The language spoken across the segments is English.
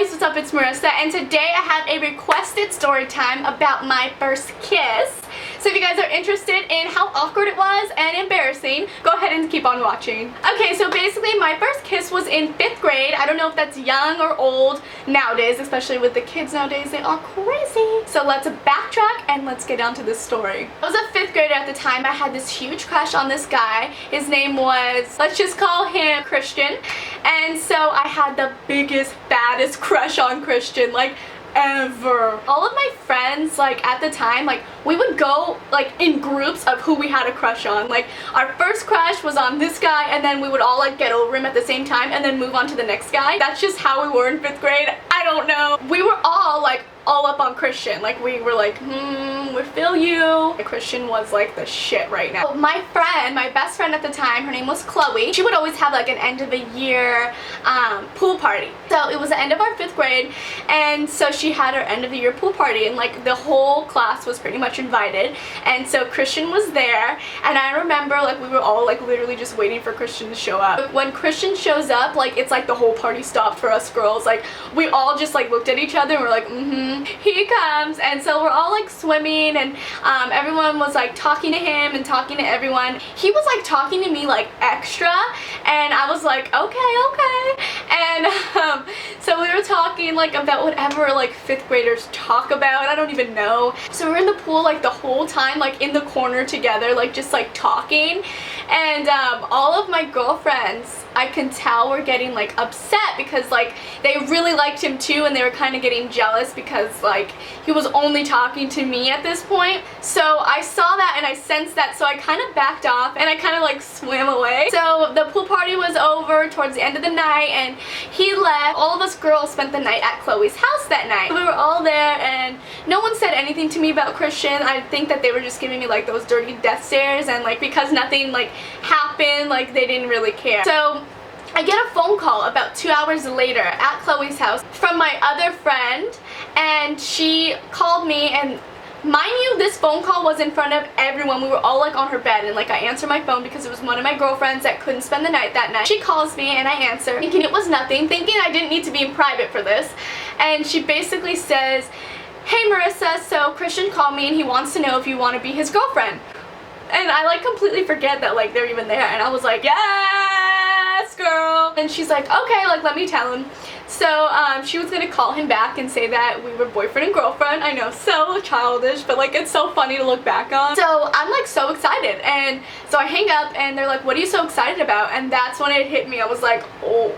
guys, what's up? It's Marissa, and today I have a requested story time about my first kiss. So if you guys are interested in how awkward it was and embarrassing, go ahead and keep on watching. Okay, so basically my first kiss was in 5th grade. I don't know if that's young or old nowadays, especially with the kids nowadays. They are crazy. So let's backtrack and let's get down to this story. I was a 5th grader at the time. I had this huge crush on this guy. His name was, let's just call him Christian. And so I had the biggest, baddest crush on Christian, like, ever. All of my friends, like, at the time, like, we would go, like, in groups of who we had a crush on. Like, our first crush was on this guy, and then we would all, like, get over him at the same time and then move on to the next guy. That's just how we were in 5th grade. I don't know. We were all, like, all up on Christian. Like, we were like, we feel you. Christian was like the shit right now. My friend, my best friend at the time, her name was Chloe. She would always have like an end of the year pool party. So it was the end of our 5th grade, and so she had her end of the year pool party, and like the whole class was pretty much invited, and so Christian was there. And I remember like we were all like literally just waiting for Christian to show up. When Christian shows up, like it's like the whole party stopped for us girls. Like we all just like looked at each other and we're like, he comes. And so we're all like swimming, and everyone was like talking to him and talking to everyone. He was like talking to me like extra, and I was like, okay. And so we were talking like about whatever like 5th graders talk about. I don't even know. So we were in the pool like the whole time, like in the corner together, like just like talking. And all of my girlfriends, I can tell, were getting like upset because like they really liked him too, and they were kind of getting jealous because like he was only talking to me at this point. So I saw that and I sensed that, so I kind of backed off and I kind of like swam away. So the pool party was over towards the end of the night and he left. All of us girls spent the night at Chloe's house that night. We were all there and no one said anything to me about Christian. I think that they were just giving me like those dirty death stares, and like because nothing like happened, like they didn't really care. So I get a phone call about 2 hours later at Chloe's house from my other friend, and she called me, and mind you, this phone call was in front of everyone. We were all like on her bed, and like I answered my phone because it was one of my girlfriends that couldn't spend the night that night. She calls me and I answer, thinking it was nothing, thinking I didn't need to be in private for this. And she basically says, "Hey Marissa, so Christian called me and he wants to know if you want to be his girlfriend." And I like completely forget that like they're even there, and I was like, yes girl. And she's like, okay, like let me tell him. So she was gonna call him back and say that we were boyfriend and girlfriend. I know, so childish, but like it's so funny to look back on. So I'm like so excited, and so I hang up and they're like, what are you so excited about? And that's when it hit me. I was like, oh,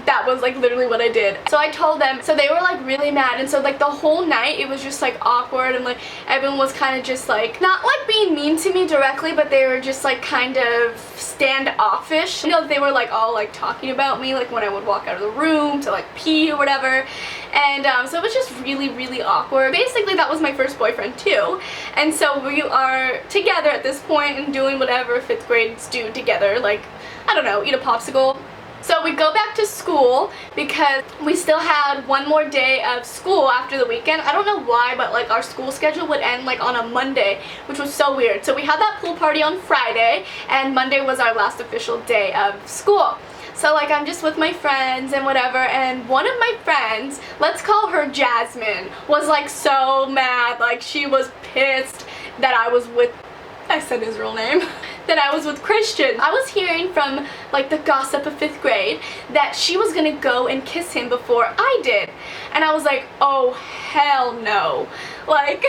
that was like literally what I did. So I told them, so they were like really mad, and so like the whole night it was just like awkward, and like everyone was kind of just like not like being mean to me directly, but they were just like kind of standoffish. You know, they were like all like talking about me like when I would walk out of the room to like pee or whatever. And so it was just really awkward. Basically that was my first boyfriend too, and so we are together at this point and doing whatever 5th grades do together, like I don't know, eat a popsicle. So we go back to school because we still had one more day of school after the weekend. I don't know why, but like our school schedule would end like on a Monday, which was so weird. So we had that pool party on Friday, and Monday was our last official day of school. So like I'm just with my friends and whatever, and one of my friends, let's call her Jasmine, was like so mad. Like she was pissed that I was with, I said his real name, that I was with Christian. I was hearing from like the gossip of 5th grade that she was gonna go and kiss him before I did. And I was like, oh hell no. Like,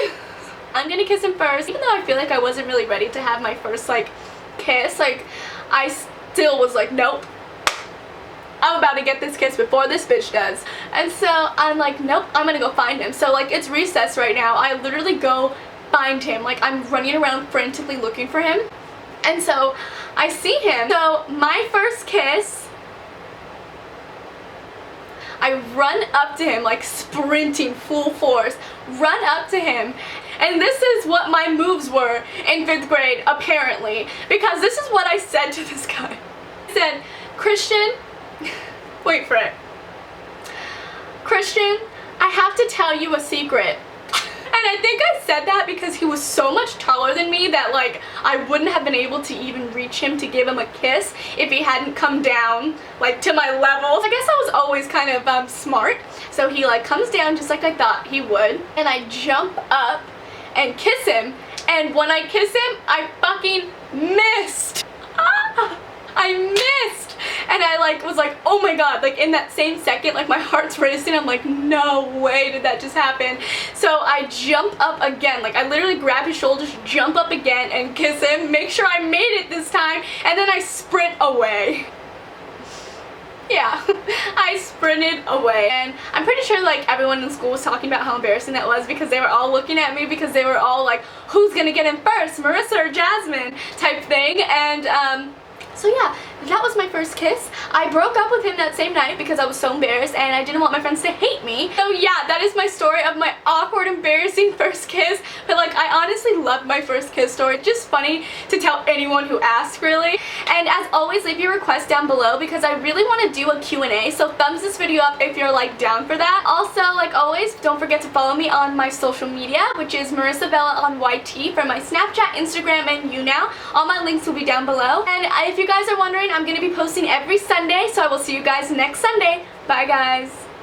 I'm gonna kiss him first. Even though I feel like I wasn't really ready to have my first like kiss, like I still was like, nope, I'm about to get this kiss before this bitch does. And so I'm like, nope, I'm gonna go find him. So like it's recess right now. I literally go find him. Like I'm running around frantically looking for him. And so I see him. So my first kiss, I run up to him like sprinting full force, run up to him, and this is what my moves were in 5th grade apparently, because this is what I said to this guy. I said, Christian, wait for it. Christian, I have to tell you a secret. And I think I said that because he was so much taller than me that like I wouldn't have been able to even reach him to give him a kiss if he hadn't come down like to my level. I guess I was always kind of smart. So he like comes down just like I thought he would, and I jump up and kiss him, and when I kiss him I fucking missed. I missed, and I like was like, oh my god, like in that same second like my heart's racing. I'm like, no way did that just happen. So I jump up again, like I literally grab his shoulders, jump up again and kiss him, make sure I made it this time, and then I sprint away. Yeah, I sprinted away, and I'm pretty sure like everyone in school was talking about how embarrassing that was because they were all looking at me because they were all like, who's gonna get in first, Marissa or Jasmine type thing. And so yeah, that was my first kiss. I broke up with him that same night because I was so embarrassed and I didn't want my friends to hate me. So yeah, that is my story of my awkward, embarrassing first kiss. But like, I honestly love my first kiss story. It's just funny to tell anyone who asks, really. And as always, leave your request down below because I really want to do a Q&A. So thumbs this video up if you're like down for that. Also, like always, don't forget to follow me on my social media, which is Marissa Bella on YT for my Snapchat, Instagram, and YouNow. All my links will be down below. And if you guys are wondering, I'm going to be posting every Sunday, so I will see you guys next Sunday. Bye guys.